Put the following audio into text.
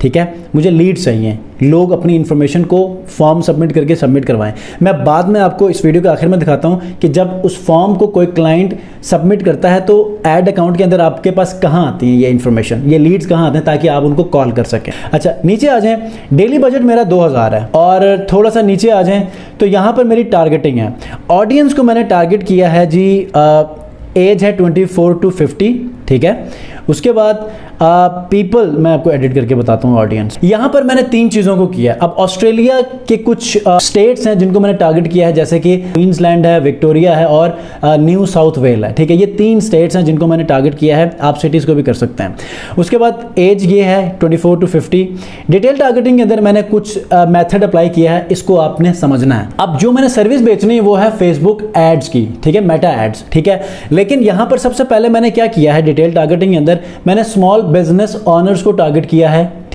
ठीक है, मुझे लीड्स चाहिए, लोग अपनी इन्फॉर्मेशन को फॉर्म सबमिट करके सबमिट करवाएं। मैं बाद में आपको इस वीडियो के आखिर में दिखाता हूं कि जब उस फॉर्म को कोई क्लाइंट सबमिट करता है तो ऐड अकाउंट के अंदर आपके पास कहां आती है ये इन्फॉर्मेशन, ये लीड्स कहां आते हैं, ताकि आप उनको कॉल कर सकें। अच्छा, नीचे आ जाएं। डेली बजट मेरा 2000 है और थोड़ा सा नीचे आ जाएं तो यहां पर मेरी टारगेटिंग है। ऑडियंस को मैंने टारगेट किया है जी, एज है 24 to 50, ठीक है। उसके बाद पीपल, मैं आपको एडिट करके बताता हूँ ऑडियंस। यहाँ पर मैंने 3 चीज़ों को किया है। अब ऑस्ट्रेलिया के कुछ स्टेट्स हैं जिनको मैंने टारगेट किया है, जैसे कि क्वींसलैंड है, विक्टोरिया है और न्यू साउथ वेल है, ठीक है। ये 3 स्टेट्स हैं जिनको मैंने टारगेट किया है, आप सिटीज़ को भी कर सकते हैं। उसके बाद एज ये है 24 to 50। डिटेल टारगेटिंग के अंदर मैंने कुछ मेथड अप्लाई किया है, इसको आपने समझना है। अब जो मैंने सर्विस बेचनी है वो है फेसबुक एड्स की, ठीक है, मेटा एड्स, ठीक है। लेकिन यहाँ पर सबसे पहले मैंने क्या किया है, डिटेल टारगेटिंग के अंदर मैंने स्मॉल बिजनेस ऑनर्स को टारगेट किया है,